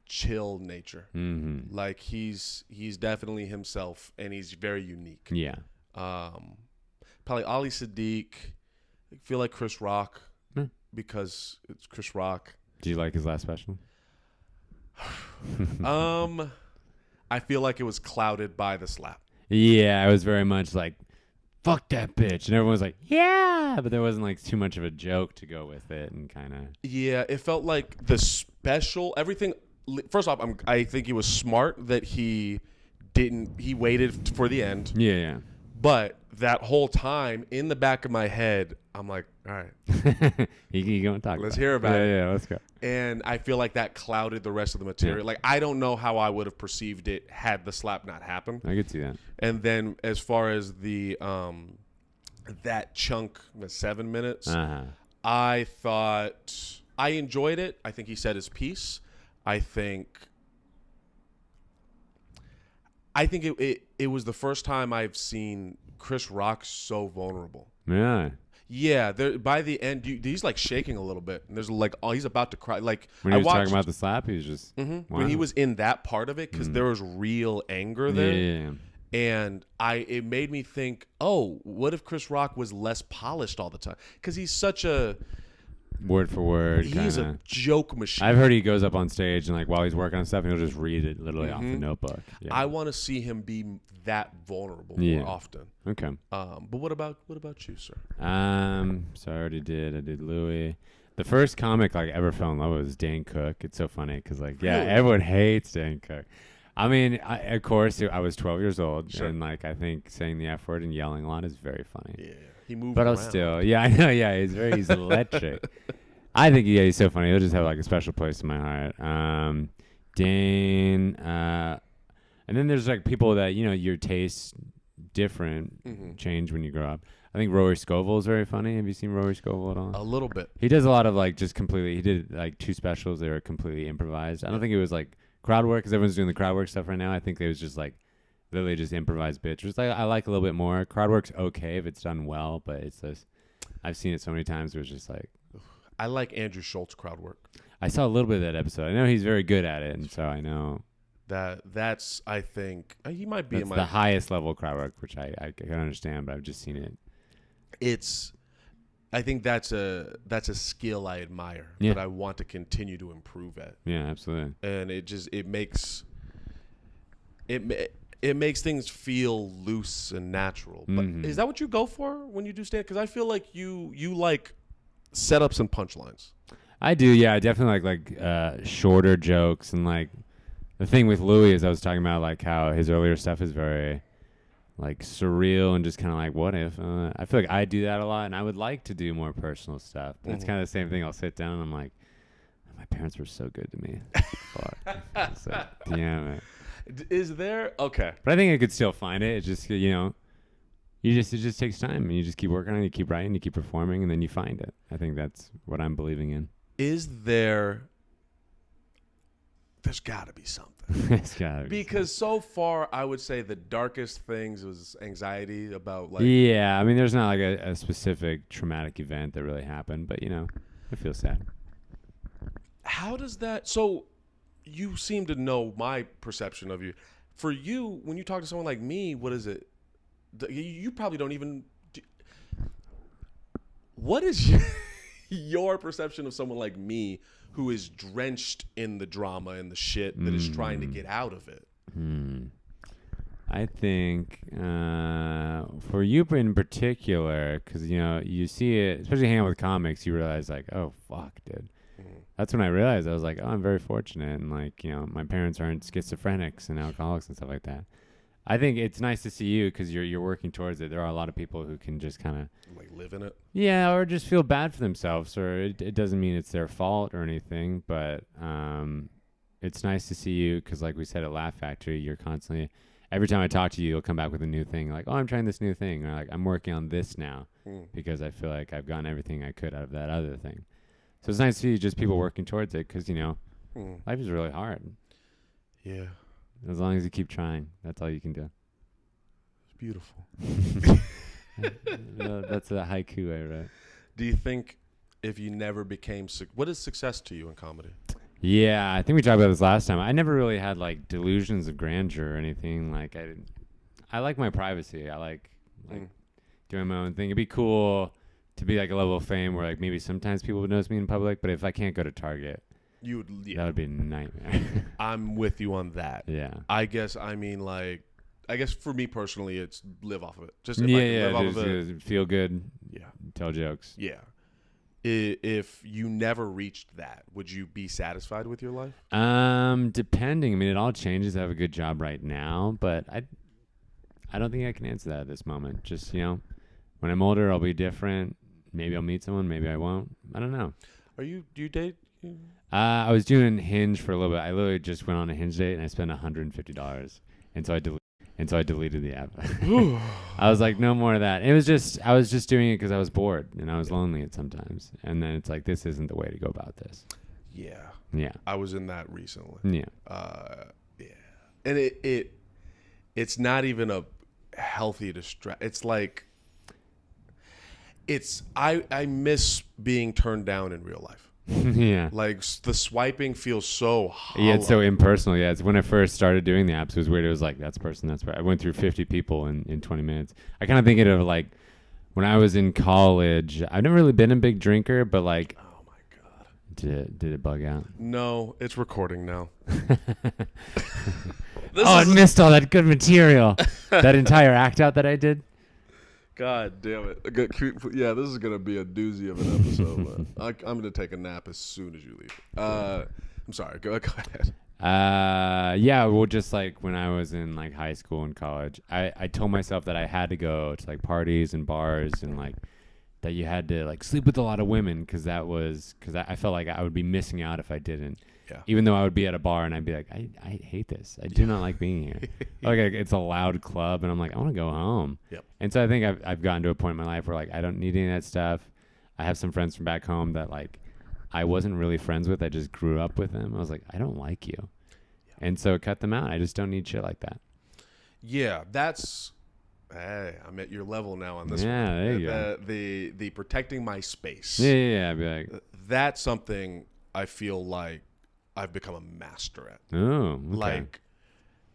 Speaker 1: chill nature.
Speaker 2: Mm-hmm.
Speaker 1: Like he's definitely himself and he's very unique.
Speaker 2: Yeah.
Speaker 1: Probably Ali Sadiq. I feel like Chris Rock because it's Chris Rock.
Speaker 2: Do you like his last special?
Speaker 1: I feel like it was clouded by the slap.
Speaker 2: Yeah, I was very much like, fuck that bitch. And everyone was like, yeah. But there wasn't like too much of a joke to go with it and kind of.
Speaker 1: Yeah, it felt like the special, everything. First off, I think he was smart that he waited for the end.
Speaker 2: Yeah.
Speaker 1: But that whole time in the back of my head, I'm like, all right.
Speaker 2: you go and talk.
Speaker 1: Let's hear about it.
Speaker 2: Yeah, let's go.
Speaker 1: And I feel like that clouded the rest of the material.
Speaker 2: Yeah.
Speaker 1: Like, I don't know how I would have perceived it had the slap not happened.
Speaker 2: I could see that.
Speaker 1: And then as far as the that chunk, the 7 minutes, I thought I enjoyed it. I think he said his piece. I think it was the first time I've seen Chris Rock so vulnerable.
Speaker 2: Yeah.
Speaker 1: Yeah, by the end, he's like shaking a little bit, and there's like, he's about to cry. Like
Speaker 2: when he was talking about the slap, he was just
Speaker 1: wow. When he was in that part of it, because there was real anger there.
Speaker 2: Yeah.
Speaker 1: And it made me think, oh, what if Chris Rock was less polished all the time? Because he's such a
Speaker 2: word for word.
Speaker 1: He's a joke machine.
Speaker 2: I've heard he goes up on stage and like while he's working on stuff, he'll just read it literally off the notebook. Yeah.
Speaker 1: I want to see him be that vulnerable more often.
Speaker 2: Okay.
Speaker 1: But what about you, sir?
Speaker 2: So I already did. I did Louis. The first comic like ever fell in love with was Dan Cook. It's so funny because like everyone hates Dan Cook. I mean, of course, I was 12 years old, and like I think saying the F word and yelling a lot is very funny.
Speaker 1: Yeah, he moved.
Speaker 2: But
Speaker 1: around.
Speaker 2: I know. Yeah, he's electric. I think he's so funny. He'll just have like a special place in my heart. Dane, and then there's like people that your tastes different change when you grow up. I think Rory Scovel is very funny. Have you seen Rory Scovel at all?
Speaker 1: A little bit.
Speaker 2: He does a lot of like just completely. He did like 2 specials. They were completely improvised. I don't think it was like crowd work because everyone's doing the crowd work stuff right now. I think it was just like literally just improvised bits, which I like a little bit more. Crowd work's okay if it's done well, but it's just I've seen it so many times where it's just like.
Speaker 1: I like Andrew Schultz crowd work.
Speaker 2: I saw a little bit of that episode. I know he's very good at it, and so I know
Speaker 1: that's I think he might be
Speaker 2: that's the highest level crowd work, which I can understand, but I've just seen it.
Speaker 1: I think that's a skill I admire that I want to continue to improve at.
Speaker 2: Yeah, absolutely.
Speaker 1: And it makes it. it makes things feel loose and natural. But is that what you go for when you do stand? Because I feel like you like setups and punchlines.
Speaker 2: I do, yeah. I definitely like shorter jokes, and like the thing with Louis is I was talking about like how his earlier stuff is very like surreal and just kind of like what if. I feel like I do that a lot, and I would like to do more personal stuff. But it's kind of the same thing. I'll sit down and I'm like, my parents were so good to me. Fuck. So, damn it.
Speaker 1: Is there okay?
Speaker 2: But I think I could still find it. It's just it just takes time, and you just keep working on it. You keep writing, you keep performing, and then you find it. I think that's what I'm believing in.
Speaker 1: Is there? There's got to be something.
Speaker 2: It's gotta be
Speaker 1: because so far, I would say the darkest things was anxiety about like.
Speaker 2: Yeah, I mean, there's not like a specific traumatic event that really happened, but I feel sad.
Speaker 1: How does that? So, you seem to know my perception of you. For you, when you talk to someone like me, what is it? You probably don't even. What is your perception of someone like me who is drenched in the drama and the shit that is trying to get out of it?
Speaker 2: I think for you in particular, because you see it, especially hanging out with comics, you realize like, oh fuck, dude. That's when I realized I was like, oh, I'm very fortunate, and like my parents aren't schizophrenics and alcoholics and stuff like that. I think it's nice to see you because you're working towards it. There are a lot of people who can just kind of
Speaker 1: like live in it. Yeah,
Speaker 2: or just feel bad for themselves, or it doesn't mean it's their fault or anything. But it's nice to see you because, like we said at Laugh Factory, you're constantly. Every time I talk to you, you'll come back with a new thing. Like, oh, I'm trying this new thing, or like I'm working on this now because I feel like I've gotten everything I could out of that other thing. So it's nice to see just people working towards it because life is really hard.
Speaker 1: Yeah.
Speaker 2: As long as you keep trying, that's all you can do.
Speaker 1: It's beautiful.
Speaker 2: That's a haiku I wrote.
Speaker 1: Do you think if you never became what is success to you in comedy?
Speaker 2: Yeah, I think we talked about this last time. I never really had like delusions of grandeur or anything. Like I like my privacy. I like doing my own thing. It'd be cool to be like a level of fame where like maybe sometimes people would notice me in public, but if I can't go to Target, that would be a nightmare.
Speaker 1: I'm with you on that.
Speaker 2: Yeah.
Speaker 1: I guess for me personally, it's live off of it. Just
Speaker 2: live off of it. Feel good.
Speaker 1: Yeah.
Speaker 2: Tell jokes.
Speaker 1: Yeah. If you never reached that, would you be satisfied with your life?
Speaker 2: Depending. I mean, it all changes. I have a good job right now, but I don't think I can answer that at this moment. Just when I'm older, I'll be different. Maybe I'll meet someone. Maybe I won't. I don't know.
Speaker 1: Do you date?
Speaker 2: I was doing Hinge for a little bit. I literally just went on a Hinge date and I spent $150, and so I deleted the app. I was like, no more of that. I was just doing it because I was bored and I was lonely at sometimes. And then it's like, this isn't the way to go about this.
Speaker 1: Yeah.
Speaker 2: Yeah.
Speaker 1: I was in that recently.
Speaker 2: Yeah.
Speaker 1: Yeah. And it's not even a healthy distract. It's like I miss being turned down in real life.
Speaker 2: Yeah.
Speaker 1: Like the swiping feels so hollow.
Speaker 2: Yeah, it's so impersonal. Yeah, it's when I first started doing the apps, it was weird. It was like, that's person. I went through 50 people in 20 minutes. I kind of think of like when I was in college. I've never really been a big drinker, but like,
Speaker 1: oh my God.
Speaker 2: Did it bug out?
Speaker 1: No, it's recording now.
Speaker 2: I missed all that good material. That entire act out that I did.
Speaker 1: God damn it. Yeah, this is going to be a doozy of an episode. I'm going to take a nap as soon as you leave. I'm sorry. Go ahead.
Speaker 2: Yeah, well, just like when I was in like high school and college, I told myself that I had to go to like parties and bars and like that you had to like sleep with a lot of women because I felt like I would be missing out if I didn't. Yeah. Even though I would be at a bar and I'd be like, I hate this. I do not like being here. Like it's a loud club and I'm like, I want to go home.
Speaker 1: Yep.
Speaker 2: And so I think I've gotten to a point in my life where like I don't need any of that stuff. I have some friends from back home that like I wasn't really friends with. I just grew up with them. I was like, I don't like you. Yeah. And so cut them out. I just don't need shit like that.
Speaker 1: Yeah, hey, I'm at your level now on this one.
Speaker 2: Yeah, there you
Speaker 1: go. The protecting my space.
Speaker 2: Yeah. I'd be like,
Speaker 1: that's something I feel like I've become a master at.
Speaker 2: Oh, okay.
Speaker 1: Like,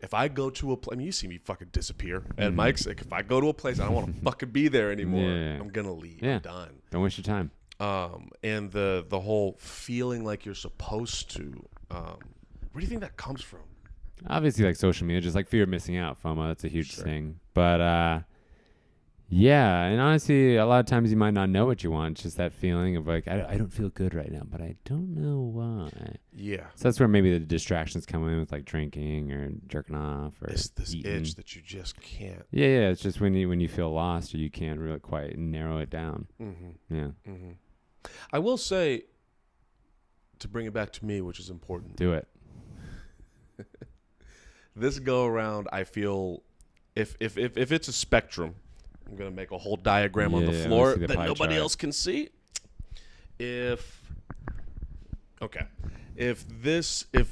Speaker 1: if I go to a place, I mean, you see me fucking disappear at Mike's. Like, if I go to a place, I don't want to fucking be there anymore. Yeah. I'm gonna leave. Yeah. I'm done.
Speaker 2: Don't waste your time.
Speaker 1: And the whole feeling like you're supposed to. Where do you think that comes from?
Speaker 2: obviously like social media, just like fear of missing out, FOMO. That's a huge
Speaker 1: Sure.
Speaker 2: thing. But yeah, and honestly, a lot of times you might not know what you want. It's just that feeling of like, I don't feel good right now, but I don't know why.
Speaker 1: Yeah.
Speaker 2: So that's where maybe the distractions come in with like drinking or jerking off or
Speaker 1: It's this
Speaker 2: eating.
Speaker 1: itch that you just can't.
Speaker 2: Yeah. It's just when you feel lost or you can't really quite narrow it down.
Speaker 1: Mm-hmm.
Speaker 2: Yeah.
Speaker 1: Mm-hmm. I will say, to bring it back to me, which is important.
Speaker 2: Do it.
Speaker 1: This go around, I feel, if it's a spectrum, I'm gonna make a whole diagram on the
Speaker 2: Yeah,
Speaker 1: floor
Speaker 2: let's see the
Speaker 1: that
Speaker 2: pie
Speaker 1: nobody
Speaker 2: chart.
Speaker 1: else can see. If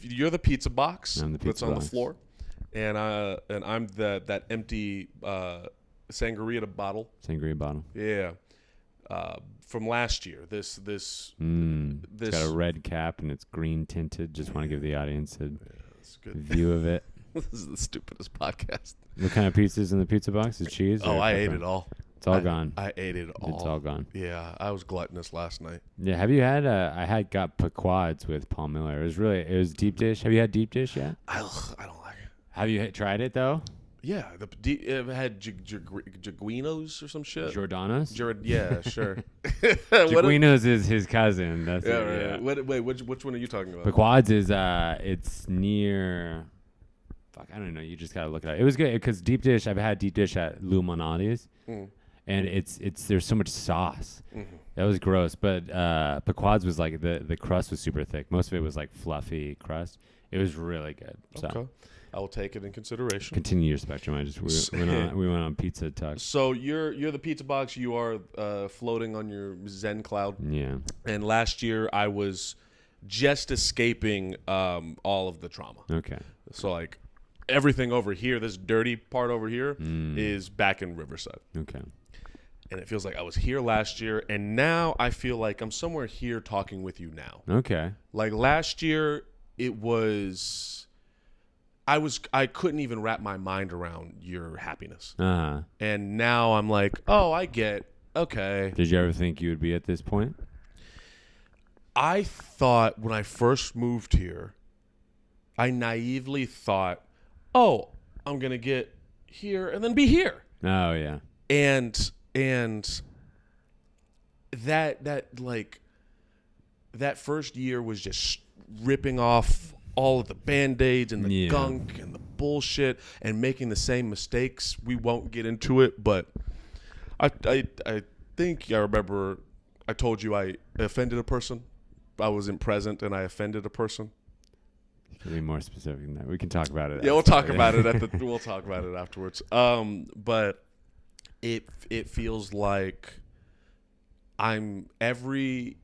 Speaker 1: you're the pizza box
Speaker 2: I'm the
Speaker 1: that's
Speaker 2: pizza
Speaker 1: on
Speaker 2: box.
Speaker 1: the floor, and I'm that empty sangria bottle,
Speaker 2: Sangria bottle.
Speaker 1: yeah, from last year. This
Speaker 2: It's got a red cap and it's green tinted. Just want to give the audience a
Speaker 1: that's good.
Speaker 2: view of it.
Speaker 1: This is the stupidest podcast.
Speaker 2: What kind of pizza's in the pizza box? Is cheese?
Speaker 1: Oh,
Speaker 2: or
Speaker 1: I ate
Speaker 2: pepperoni?
Speaker 1: it all.
Speaker 2: It's all gone.
Speaker 1: I ate it all.
Speaker 2: It's all gone.
Speaker 1: Yeah, I was gluttonous last night.
Speaker 2: Yeah. Have you had? I had got pequods with Paul Miller. It was deep dish. Have you had deep dish yet?
Speaker 1: I don't like it.
Speaker 2: Have you tried it though?
Speaker 1: Yeah, it had Jaguinos or some shit.
Speaker 2: Giordano's.
Speaker 1: Yeah, sure.
Speaker 2: Jaguinos is his cousin. That's
Speaker 1: Yeah,
Speaker 2: it.
Speaker 1: right.
Speaker 2: Yeah.
Speaker 1: Wait, which one are you talking about?
Speaker 2: Pequods is it's near. Fuck, I don't know. You just gotta look it up. It was good because deep dish. I've had deep dish at Lou Monati's, and it's there's so much sauce.
Speaker 1: Mm-hmm.
Speaker 2: That was gross. But Pequods was like the crust was super thick. Most of it was like fluffy crust. It was really good. So
Speaker 1: Okay, I will take it in consideration.
Speaker 2: continue your spectrum. We went on pizza talk.
Speaker 1: So you're the pizza box. You are floating on your Zen cloud.
Speaker 2: Yeah.
Speaker 1: And last year I was just escaping all of the trauma.
Speaker 2: Okay.
Speaker 1: So like everything over here, this dirty part over here, is back in Riverside.
Speaker 2: Okay.
Speaker 1: And it feels like I was here last year, and now I feel like I'm somewhere here talking with you now.
Speaker 2: Okay.
Speaker 1: Like last year, I couldn't even wrap my mind around your happiness.
Speaker 2: Uh-huh.
Speaker 1: And now I'm like, oh, I get, okay.
Speaker 2: Did you ever think you would be at this point?
Speaker 1: I thought when I first moved here, I naively thought, oh, I'm going to get here and then be here.
Speaker 2: Oh yeah.
Speaker 1: And that first year was just ripping off all of the Band-Aids and the gunk and the bullshit and making the same mistakes. We won't get into it, but I think I remember I told you I offended a person. I wasn't present and I offended a person.
Speaker 2: Can be more specific than that. We can talk about it.
Speaker 1: Yeah, we'll talk about it we'll talk about it afterwards. But it feels like I'm every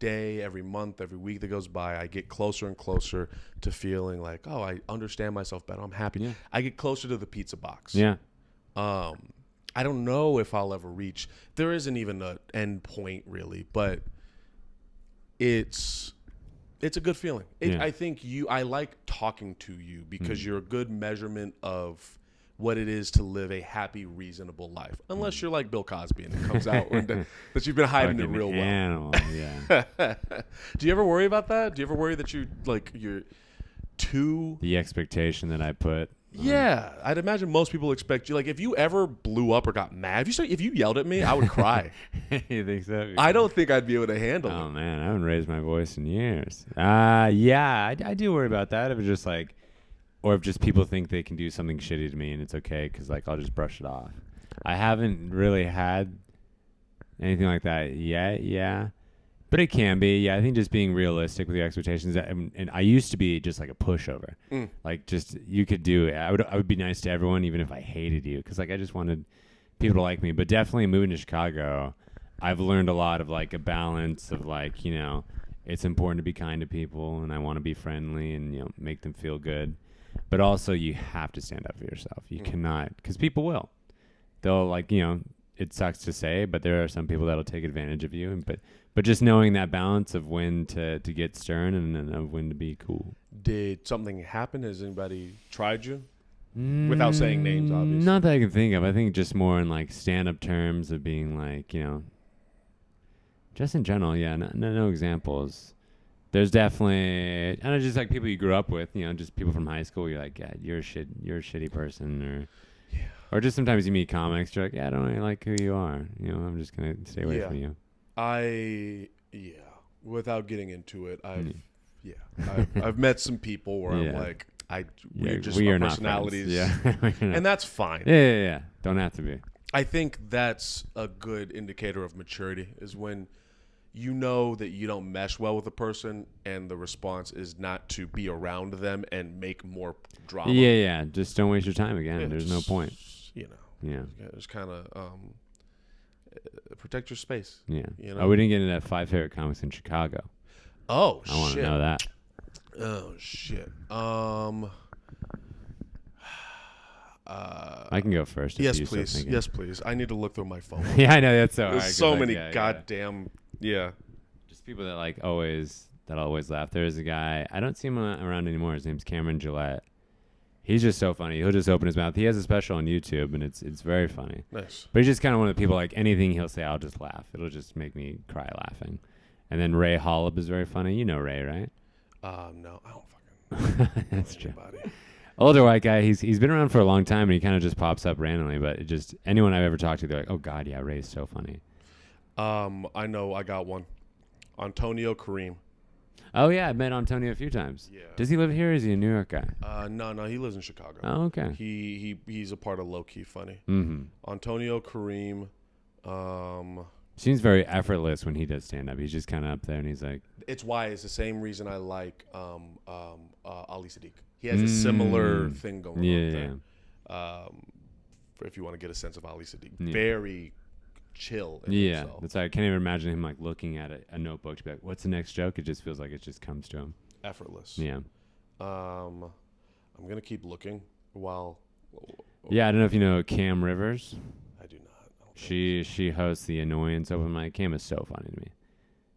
Speaker 1: day, every month, every week that goes by, I get closer and closer to feeling like, oh, I understand myself better. I'm happy.
Speaker 2: Yeah.
Speaker 1: I get closer to the pizza box.
Speaker 2: Yeah.
Speaker 1: I don't know if I'll ever reach. There isn't even an end point really, but it's a good feeling. I think I like talking to you because you're a good measurement of what it is to live a happy, reasonable life. Unless you're like Bill Cosby and it comes out that you've been hiding it
Speaker 2: Fucking
Speaker 1: real well.
Speaker 2: animal, yeah.
Speaker 1: Do you ever worry about that? Do you ever worry that you're too...
Speaker 2: The expectation that I put.
Speaker 1: Yeah, I'd imagine most people expect you. Like, if you ever blew up or got mad, if you yelled at me, I would cry.
Speaker 2: You think so?
Speaker 1: I don't think I'd be able to handle
Speaker 2: Oh
Speaker 1: it.
Speaker 2: man, I haven't raised my voice in years. Yeah, I do worry about that. If it's just like, or if just people think they can do something shitty to me and it's okay because like I'll just brush it off. I haven't really had anything like that yet. Yeah. But it can be, yeah. I think just being realistic with your expectations, and I used to be just like a pushover, like just you could do it. I would be nice to everyone, even if I hated you, because like I just wanted people to like me. But definitely moving to Chicago, I've learned a lot of like a balance of like it's important to be kind to people, and I want to be friendly and make them feel good, but also you have to stand up for yourself. You cannot, because people will. They'll like it sucks to say, but there are some people that'll take advantage of you, but just knowing that balance of when to get stern and of when to be cool.
Speaker 1: Did something happen? Has anybody tried you? Without saying names, obviously.
Speaker 2: Not that I can think of. I think just more in like stand-up terms of being like, just in general, yeah. No examples. There's definitely, and it's just like people you grew up with, just people from high school. You're like, yeah, you're a shitty person, or just sometimes you meet comics. You're like, yeah, I don't really like who you are. I'm just gonna stay away from you.
Speaker 1: Without getting into it, I've met some people where I'm like, we are personalities, and that's fine.
Speaker 2: Yeah. Don't have to be.
Speaker 1: I think that's a good indicator of maturity is when you know that you don't mesh well with a person and the response is not to be around them and make more drama.
Speaker 2: Yeah. Just don't waste your time again. There's no point. Yeah.
Speaker 1: Just kind of protect your space.
Speaker 2: Yeah. Oh, we didn't get into that 5 favorite comics in Chicago.
Speaker 1: Oh,
Speaker 2: I want to know that.
Speaker 1: Oh, shit.
Speaker 2: I can go first.
Speaker 1: Yes, please. Yes, please. I need to look through my phone.
Speaker 2: Yeah, I know that's so hard.
Speaker 1: There's so many goddamn. Yeah.
Speaker 2: Just people that always laugh. There's a guy, I don't see him around anymore. His name's Cameron Gillette. He's just so funny. He'll just open his mouth. He has a special on YouTube, and it's very funny. Nice. But he's just kind of one of the people, anything he'll say, I'll just laugh. It'll just make me cry laughing. And then Ray Hollop is very funny. You know Ray, right?
Speaker 1: No, I don't fucking know.
Speaker 2: That's true. Older white guy. He's been around for a long time, and he kind of just pops up randomly. But anyone I've ever talked to, they're like, oh, God, yeah, Ray's so funny.
Speaker 1: I know. I got one. Antonio Kareem.
Speaker 2: Oh, yeah. I've met Antonio a few times. Yeah. Does he live here or is he a New York guy?
Speaker 1: No. He lives in Chicago.
Speaker 2: Oh, okay.
Speaker 1: He's a part of Low Key Funny.
Speaker 2: Mm-hmm.
Speaker 1: Antonio Kareem.
Speaker 2: Seems very effortless when he does stand up. He's just kind of up there and he's like.
Speaker 1: It's the same reason I like Ali Sadiq. He has a similar thing going on there. Yeah. If you want to get a sense of Ali Sadiq. Yeah. Very chill. Himself.
Speaker 2: That's why I can't even imagine him looking at a notebook to be like, what's the next joke? It just feels like it just comes to him.
Speaker 1: Effortless.
Speaker 2: Yeah.
Speaker 1: I'm gonna keep looking while.
Speaker 2: Yeah, I don't know if you know Cam Rivers.
Speaker 1: I do not.
Speaker 2: She hosts the Annoyance open mic. Cam is so funny to me.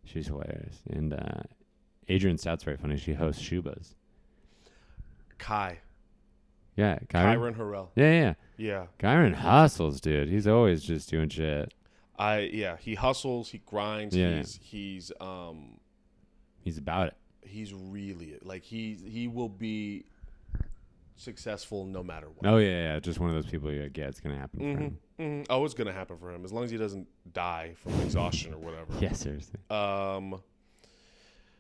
Speaker 2: She's hilarious. And Adrian Stout's very funny. She hosts Shubas.
Speaker 1: Kai.
Speaker 2: Yeah,
Speaker 1: Kyron Harrell.
Speaker 2: Yeah. Kyron hustles, dude. He's always just doing shit.
Speaker 1: He hustles, he grinds, he's
Speaker 2: about it.
Speaker 1: He's really he will be successful no matter what.
Speaker 2: Oh yeah. Just one of those people you're like, yeah, it's gonna happen for him.
Speaker 1: Mm-hmm. Oh, it's gonna happen for him as long as he doesn't die from exhaustion or whatever.
Speaker 2: Yeah, seriously.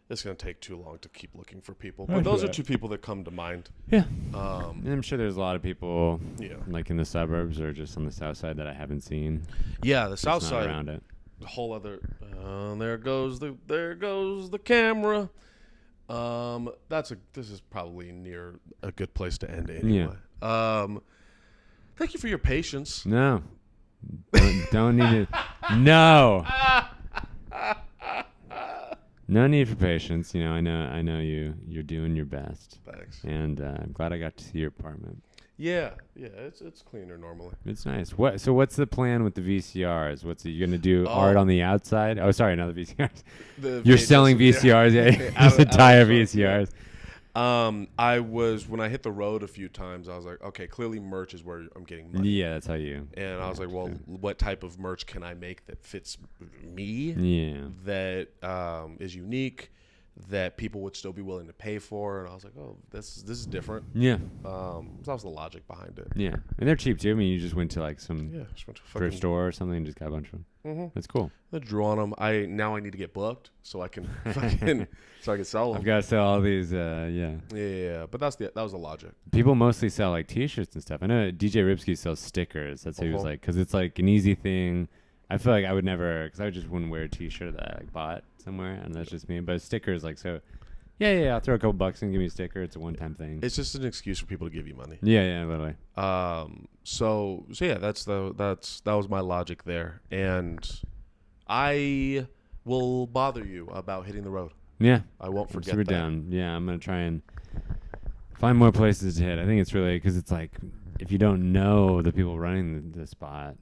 Speaker 1: It's going to take too long to keep looking for people. But those are two people that come to mind.
Speaker 2: Yeah. And I'm sure there's a lot of people in the suburbs or just on the south side that I haven't seen.
Speaker 1: Yeah, the south side.
Speaker 2: Around it.
Speaker 1: The whole other there goes the camera. This is probably near a good place to end anyway. Yeah. Thank you for your patience.
Speaker 2: No. Don't need it. No. No need for patience. I know you're doing your best.
Speaker 1: Thanks.
Speaker 2: And I'm glad I got to see your apartment.
Speaker 1: Yeah, it's cleaner normally.
Speaker 2: It's nice. So what's the plan with the VCRs? You gonna do art on the outside? Oh, sorry, not the VCRs. You're selling VCRs, yeah. Just entire VCRs.
Speaker 1: When I hit the road a few times, I was like, okay, clearly merch is where I'm getting money.
Speaker 2: Yeah, that's how you.
Speaker 1: And I was like, well, what type of merch can I make that fits me?
Speaker 2: Yeah.
Speaker 1: That is unique, that people would still be willing to pay for. And I was like, oh, this is different.
Speaker 2: Yeah.
Speaker 1: So that was the logic behind it.
Speaker 2: Yeah, and they're cheap too. I mean, you just went to some thrift store or something and just got a bunch of them. Mm-hmm. That's cool.
Speaker 1: I drew on them. Now I need to get booked so I can sell them.
Speaker 2: I've got to sell all these. Yeah.
Speaker 1: But that was the logic.
Speaker 2: People mostly sell T-shirts and stuff. I know DJ Ripsky sells stickers. That's how he was because it's an easy thing. I feel like I would never, because I just wouldn't wear a T-shirt that I bought somewhere, and that's just me. But stickers, so. Yeah, I'll throw a couple bucks and give me a sticker. It's a one-time thing.
Speaker 1: It's just an excuse for people to give you money.
Speaker 2: Yeah, literally.
Speaker 1: So yeah, that was my logic there, and I will bother you about hitting the road.
Speaker 2: Yeah,
Speaker 1: I won't forget
Speaker 2: that. Down. Yeah, I'm gonna try and find more places to hit. I think it's really because it's if you don't know the people running the spot,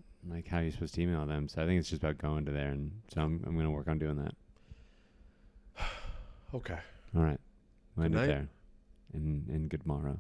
Speaker 2: how are you supposed to email them? So I think it's just about going to there, and so I'm gonna work on doing that.
Speaker 1: Okay.
Speaker 2: All right. We'll end it there. And good morrow.